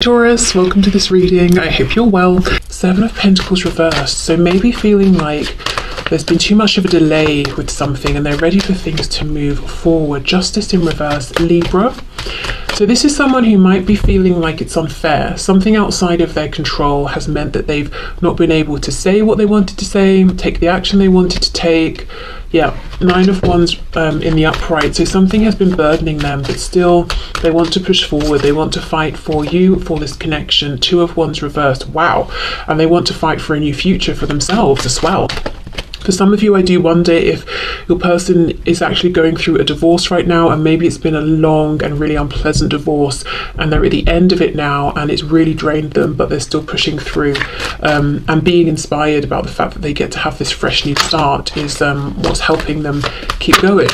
Taurus, welcome to this reading. I hope you're well. Seven of Pentacles reversed. So maybe feeling like there's been too much of a delay with something and they're ready for things to move forward. Justice in reverse, Libra. So this is someone who might be feeling like it's unfair. Something outside of their control has meant that they've not been able to say what they wanted to say, take the action they wanted to take. Yeah, Nine of Wands in the upright. So something has been burdening them, but still they want to push forward. They want to fight for you, for this connection. Two of Wands reversed. Wow. And they want to fight for a new future for themselves as well. For some of you, I do wonder if your person is actually going through a divorce right now, and maybe it's been a long and really unpleasant divorce and they're at the end of it now and it's really drained them, but they're still pushing through and being inspired about the fact that they get to have this fresh new start is what's helping them keep going.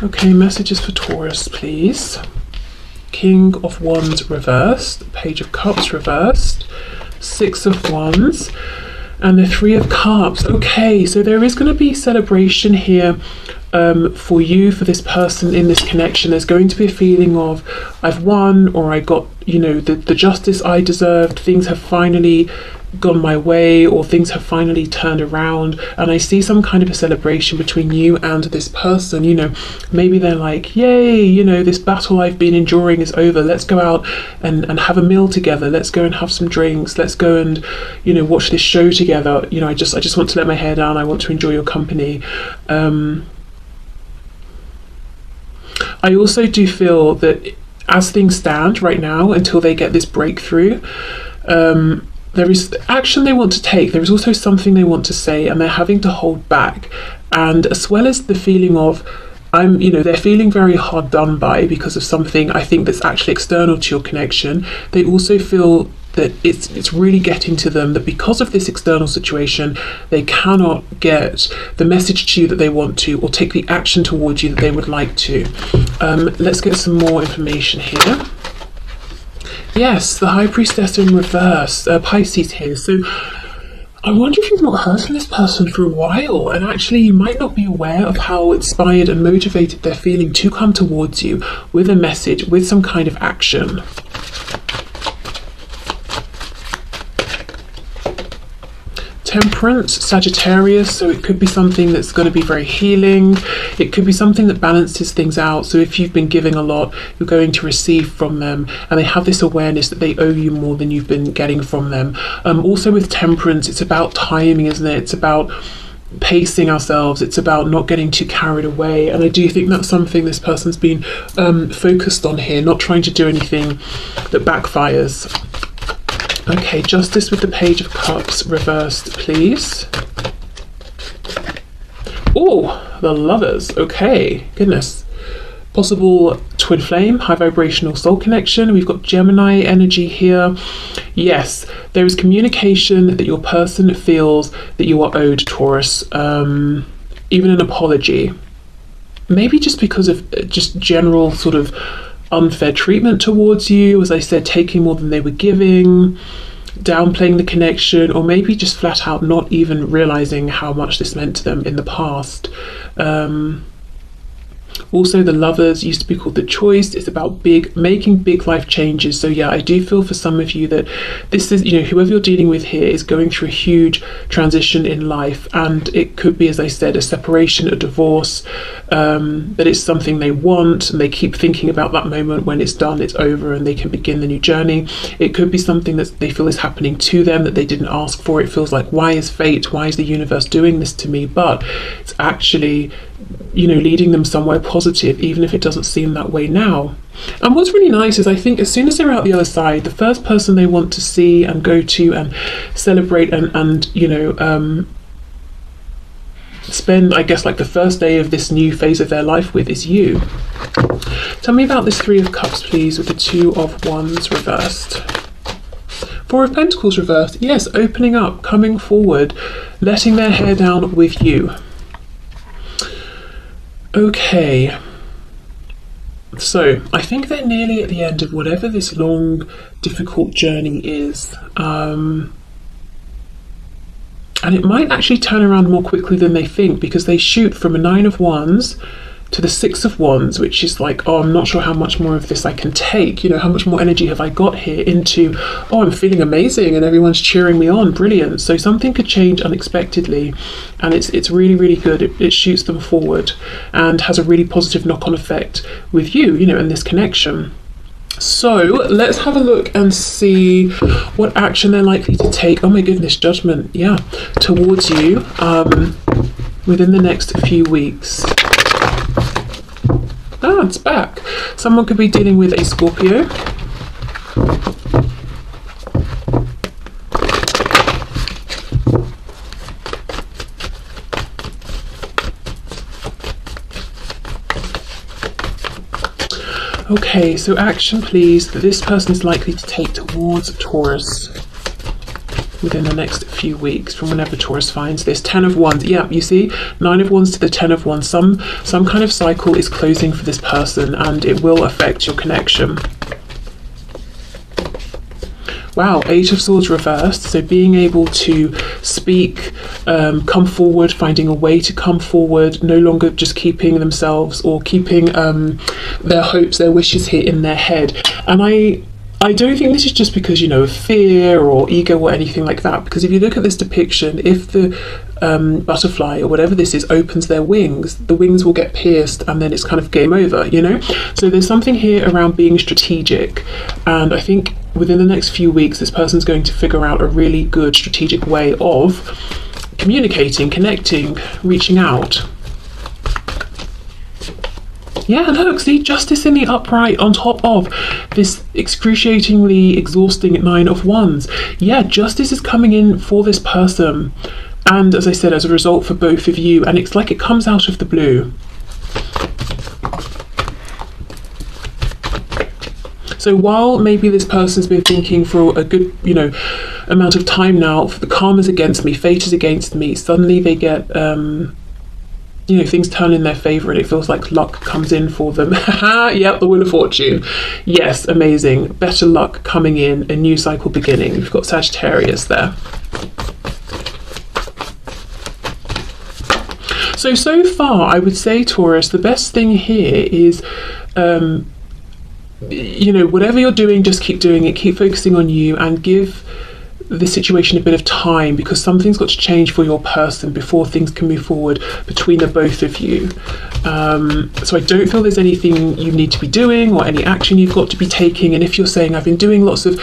Okay, messages for Taurus, please. King of Wands reversed, Page of Cups reversed, Six of Wands, and the Three of Cups. Okay, so there is going to be celebration here for you, for this person in this connection. There's going to be a feeling of I've won, or I got, the justice I deserved. Things have finally gone my way, or things have finally turned around, and I see some kind of a celebration between you and this person. Maybe they're like, yay, this battle I've been enduring is over. Let's go out and have a meal together. Let's go and have some drinks. Let's go and watch this show together. I just want to let my hair down. I want to enjoy your company. I also do feel that as things stand right now, until they get this breakthrough, there is action they want to take. There is also something they want to say, and they're having to hold back. And as well as the feeling of they're feeling very hard done by because of something I think that's actually external to your connection. They also feel that it's really getting to them, that because of this external situation, they cannot get the message to you that they want to, or take the action towards you that they would like to. Let's get some more information here. Yes, the High Priestess in reverse, Pisces here. So I wonder if you've not heard from this person for a while, and actually you might not be aware of how inspired and motivated they're feeling to come towards you with a message, with some kind of action. Temperance, Sagittarius, so it could be something that's going to be very healing. It could be something that balances things out. So if you've been giving a lot, you're going to receive from them, and they have this awareness that they owe you more than you've been getting from them. Also with Temperance, it's about timing, isn't it? It's about pacing ourselves. It's about not getting too carried away, and I do think that's something this person's been focused on here, not trying to do anything that backfires. Okay, Justice with the Page of Cups reversed, please. Oh, the Lovers. Okay, goodness. Possible twin flame, high vibrational soul connection. We've got Gemini energy here. Yes, there is communication that your person feels that you are owed, Taurus. Even an apology. Maybe just because of just general sort of unfair treatment towards you, as I said, taking more than they were giving, downplaying the connection, or maybe just flat out not even realizing how much this meant to them in the past. Also, the Lovers used to be called the Choice. It's about making big life changes. So yeah, I do feel for some of you that this is, whoever you're dealing with here is going through a huge transition in life, and it could be, as I said, a separation, a divorce, that it's something they want, and they keep thinking about that moment when it's done, it's over, and they can begin the new journey. It could be something that they feel is happening to them that they didn't ask for. It feels like, why is fate, why is the universe doing this to me? But it's actually leading them somewhere positive, even if it doesn't seem that way now. And what's really nice is I think as soon as they're out the other side, the first person they want to see and go to and celebrate and spend, I guess, like the first day of this new phase of their life with is you. Tell me about this Three of Cups, please, with the Two of Wands reversed. Four of Pentacles reversed. Yes, opening up, coming forward, letting their hair down with you. Okay, so I think they're nearly at the end of whatever this long, difficult journey is. And it might actually turn around more quickly than they think, because they shoot from a Nine of Wands to the Six of Wands, which is like, oh, I'm not sure how much more of this I can take, you know, how much more energy have I got here, into, oh, I'm feeling amazing and everyone's cheering me on, brilliant. So something could change unexpectedly, and it's really, really good. It shoots them forward and has a really positive knock-on effect with you, you know, in this connection. So let's have a look and see what action they're likely to take. Oh my goodness, Judgment, yeah, towards you within the next few weeks. Ah, it's back. Someone could be dealing with a Scorpio. Okay, so action please that this person is likely to take towards Taurus within the next few weeks, from whenever Taurus finds this. 10 of Wands, yeah, you see, 9 of Wands to the 10 of Wands. Some kind of cycle is closing for this person, and it will affect your connection. Wow, 8 of Swords reversed. So being able to speak, come forward, finding a way to come forward, no longer just keeping themselves or keeping their hopes, their wishes here in their head. And I don't think this is just because, you know, of fear or ego or anything like that, because if you look at this depiction, if the butterfly or whatever this is opens their wings, the wings will get pierced and then it's kind of game over, you know. So there's something here around being strategic, and I think within the next few weeks this person's going to figure out a really good strategic way of communicating, connecting, reaching out. Yeah, look, see, Justice in the upright on top of this excruciatingly exhausting 9 of Wands. Yeah, justice is coming in for this person, and as I said, as a result for both of you, and it's like it comes out of the blue. So while maybe this person's been thinking for a good, you know, amount of time now, the karma's against me, fate is against me, suddenly they get you know, things turn in their favor and it feels like luck comes in for them. Yep, the Wheel of Fortune. Yes, amazing. Better luck coming in, a new cycle beginning. We've got Sagittarius there. So far, I would say, Taurus, the best thing here is, you know, whatever you're doing, just keep doing it, keep focusing on you, and give the situation a bit of time, because something's got to change for your person before things can move forward between the both of you. So I don't feel there's anything you need to be doing or any action you've got to be taking. And if you're saying, I've been doing lots of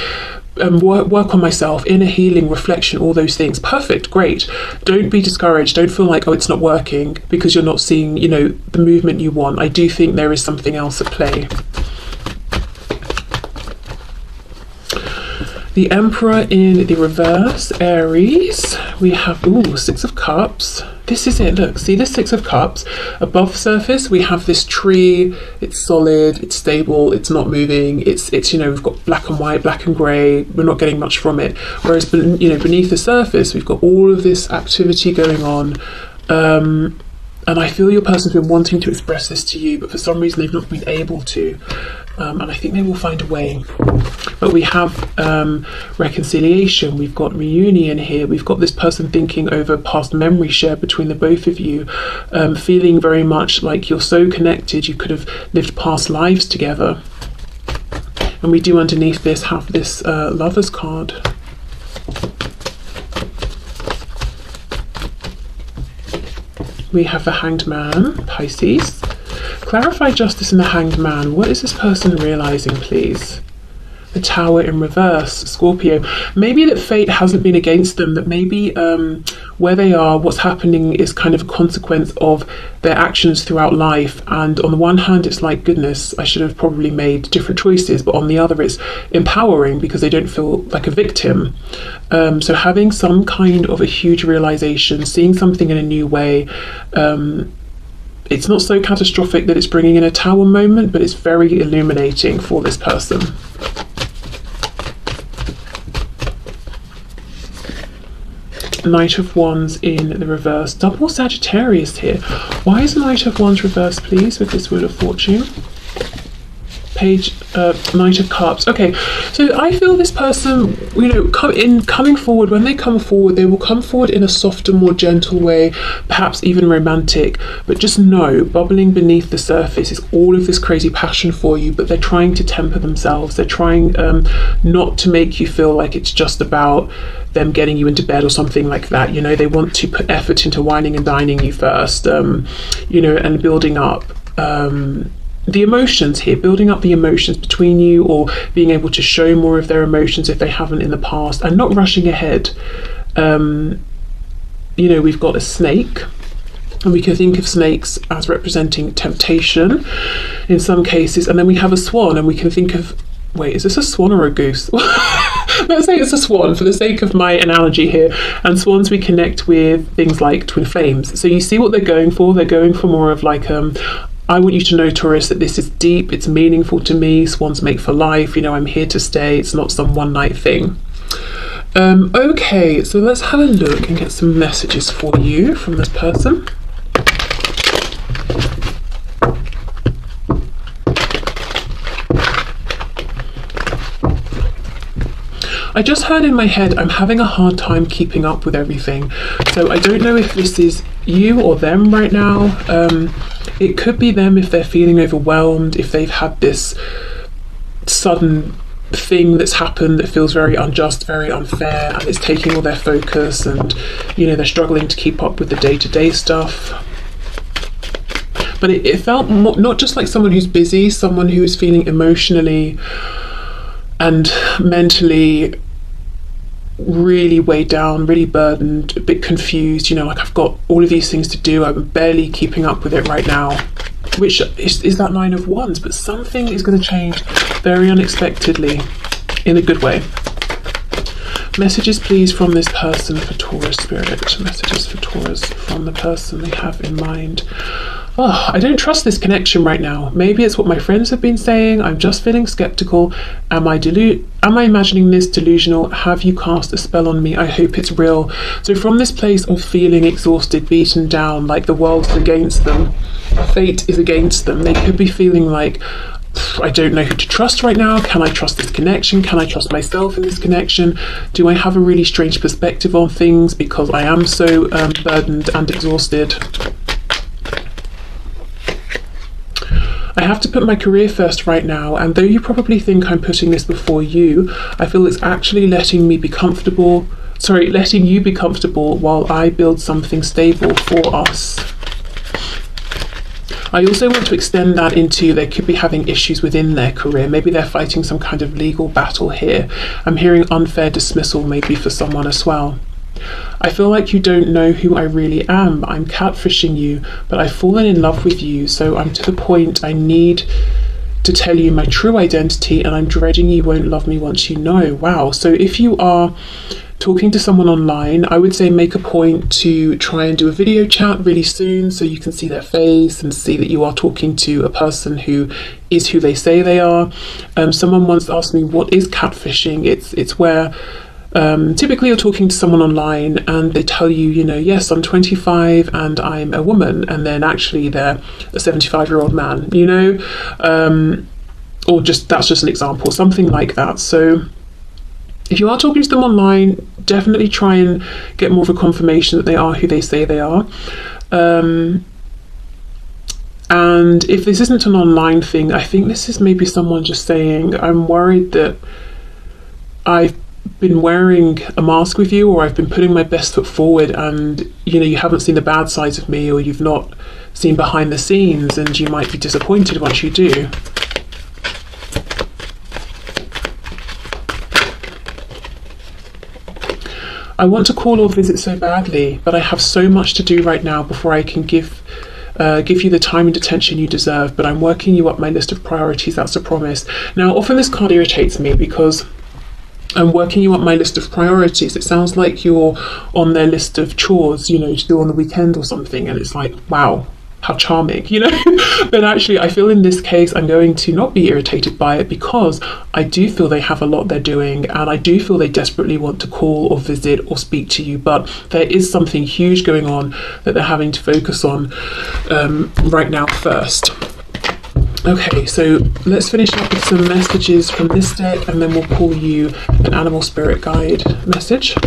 work on myself, inner healing, reflection, all those things, perfect, great. Don't be discouraged. Don't feel like, oh, it's not working because you're not seeing, you know, the movement you want. I do think there is something else at play. The Emperor in the reverse, Aries. We have, ooh, 6 of Cups. This is it, look, see the 6 of Cups? Above the surface, we have this tree. It's solid, it's stable, it's not moving. It's you know, we've got black and white, black and grey. We're not getting much from it. Whereas, you know, beneath the surface, we've got all of this activity going on. And I feel your person's been wanting to express this to you, but for some reason they've not been able to. And I think they will find a way. But we have reconciliation, we've got reunion here, we've got this person thinking over past memory shared between the both of you, feeling very much like you're so connected, you could have lived past lives together. And we do underneath this have this Lover's card. We have the Hanged Man, Pisces. Clarify justice in the Hanged Man. What is this person realizing, please? The Tower in reverse, Scorpio. Maybe that fate hasn't been against them, that maybe where they are, what's happening is kind of a consequence of their actions throughout life. And on the one hand, it's like, goodness, I should have probably made different choices. But on the other, it's empowering because they don't feel like a victim. So having some kind of a huge realization, seeing something in a new way, it's not so catastrophic that it's bringing in a Tower moment, but it's very illuminating for this person. Knight of Wands in the reverse. Double Sagittarius here. Why is Knight of Wands reversed, please, with this Wheel of Fortune? Knight of Cups. Okay, so I feel this person, you know, coming forward, when they come forward, they will come forward in a softer, more gentle way, perhaps even romantic, but just know, bubbling beneath the surface is all of this crazy passion for you, but they're trying to temper themselves. They're trying not to make you feel like it's just about them getting you into bed or something like that. You know, they want to put effort into wining and dining you first, you know, and building up the emotions here, building up the emotions between you, or being able to show more of their emotions if they haven't in the past, and not rushing ahead. You know, we've got a snake, and we can think of snakes as representing temptation in some cases, and then we have a swan, and we can think of, wait, is this a swan or a goose? Let's say it's a swan for the sake of my analogy here. And swans we connect with things like twin flames. So you see what they're going for. They're going for more of like, I want you to know, Taurus, that this is deep, it's meaningful to me. Swans make for life, you know, I'm here to stay. It's not some one night thing. Okay, so let's have a look and get some messages for you from this person. I just heard in my head, I'm having a hard time keeping up with everything. So I don't know if this is you or them right now. It could be them if they're feeling overwhelmed, if they've had this sudden thing that's happened that feels very unjust, very unfair, and it's taking all their focus, and, you know, they're struggling to keep up with the day-to-day stuff. But it felt not just like someone who's busy, someone who is feeling emotionally and mentally really weighed down, really burdened, a bit confused, you know, like I've got all of these things to do, I'm barely keeping up with it right now, which is that 9 of Wands, but something is going to change very unexpectedly in a good way. Messages please from this person for Taurus spirit. Messages for Taurus from the person they have in mind. Oh, I don't trust this connection right now. Maybe it's what my friends have been saying. I'm just feeling skeptical. Am I imagining this delusional? Have you cast a spell on me? I hope it's real. So from this place of feeling exhausted, beaten down, like the world's against them, fate is against them, they could be feeling like, I don't know who to trust right now. Can I trust this connection? Can I trust myself in this connection? Do I have a really strange perspective on things because I am so burdened and exhausted? I have to put my career first right now, and though you probably think I'm putting this before you, I feel it's actually letting you be comfortable while I build something stable for us. I also want to extend that into they could be having issues within their career. Maybe they're fighting some kind of legal battle here. I'm hearing unfair dismissal maybe for someone as well. I feel like you don't know who I really am. I'm catfishing you, but I've fallen in love with you, so I'm to the point I need to tell you my true identity, and I'm dreading you won't love me once you know. Wow. So if you are talking to someone online, I would say make a point to try and do a video chat really soon so you can see their face and see that you are talking to a person who is who they say they are. Someone once asked me, what is catfishing? It's where typically you're talking to someone online and they tell you, you know, yes, I'm 25 and I'm a woman, and then actually they're a 75-year-old man, you know, or just that's just an example, something like that. So if you are talking to them online, definitely try and get more of a confirmation that they are who they say they are. And if this isn't an online thing, I think this is maybe someone just saying, I'm worried that I've been wearing a mask with you, or I've been putting my best foot forward, and you know, you haven't seen the bad sides of me, or you've not seen behind the scenes, and you might be disappointed once you do. I want to call or visit so badly, but I have so much to do right now before I can give you the time and attention you deserve, but I'm working you up my list of priorities, that's a promise. Now, often this card irritates me because I'm working you up my list of priorities. It sounds like you're on their list of chores, you know, to do on the weekend or something, and it's like, wow, how charming, you know. But actually I feel in this case I'm going to not be irritated by it, because I do feel they have a lot they're doing, and I do feel they desperately want to call or visit or speak to you, but there is something huge going on that they're having to focus on right now first. Okay, so let's finish up with some messages from this deck, and then we'll pull you an animal spirit guide message.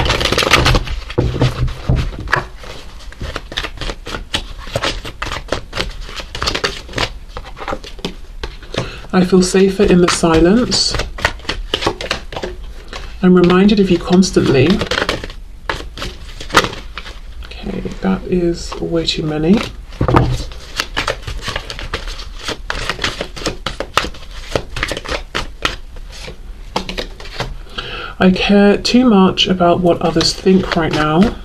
I feel safer in the silence. I'm reminded of you constantly. Okay, that is way too many. I care too much about what others think right now.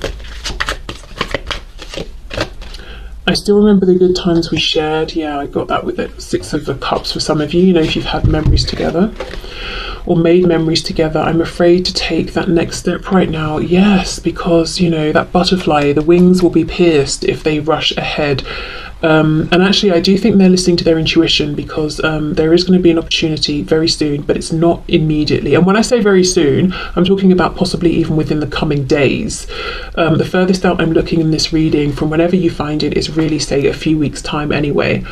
I still remember the good times we shared. Yeah, I got that with it. 6 of the Cups for some of you, you know, if you've had memories together or made memories together. I'm afraid to take that next step right now. Yes, because, you know, that butterfly, the wings will be pierced if they rush ahead. And actually, I do think they're listening to their intuition, because there is going to be an opportunity very soon, but it's not immediately. And when I say very soon, I'm talking about possibly even within the coming days. The furthest out I'm looking in this reading, from whenever you find it, is really, say, a few weeks' time anyway.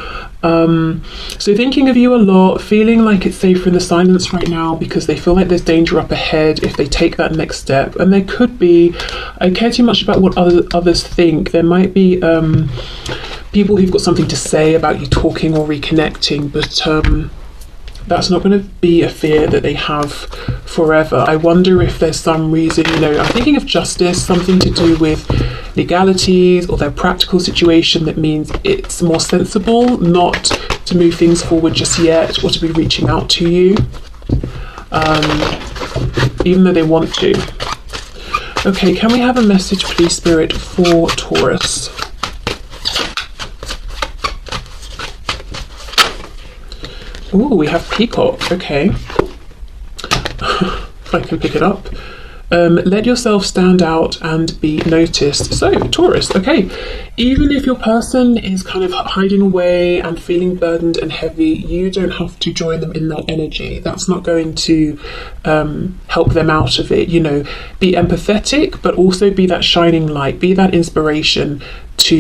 So thinking of you a lot, feeling like it's safer in the silence right now, because they feel like there's danger up ahead if they take that next step. And there could be, I care too much about what others think. There might be people who've got something to say about you talking or reconnecting, but that's not going to be a fear that they have forever. I wonder if there's some reason, you know, I'm thinking of justice, something to do with legalities or their practical situation that means it's more sensible not to move things forward just yet, or to be reaching out to you, even though they want to. Okay, can we have a message, please, Spirit, for Taurus? Oh, we have Peacock. Okay. If I can pick it up. Let yourself stand out and be noticed. So, Taurus, okay. Even if your person is kind of hiding away and feeling burdened and heavy, you don't have to join them in that energy. That's not going to help them out of it. You know, be empathetic, but also be that shining light, be that inspiration to,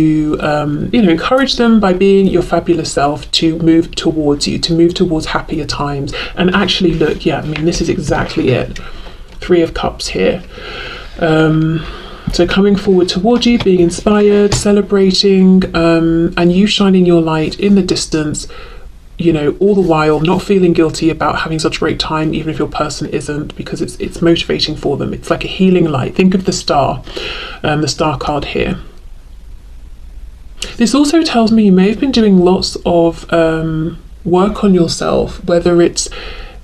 you know, encourage them by being your fabulous self to move towards you, to move towards happier times. And actually, look, yeah, I mean, this is exactly it. 3 of Cups here. So coming forward towards you, being inspired, celebrating, and you shining your light in the distance, you know, all the while not feeling guilty about having such a great time, even if your person isn't, because it's motivating for them. It's like a healing light. Think of the star card here. This also tells me you may have been doing lots of work on yourself, whether it's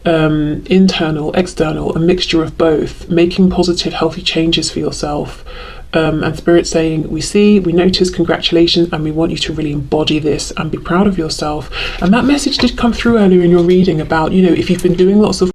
internal, external, a mixture of both, making positive, healthy changes for yourself. And Spirit saying, we see, we notice, congratulations, and we want you to really embody this and be proud of yourself. And that message did come through earlier in your reading about, you know, if you've been doing lots of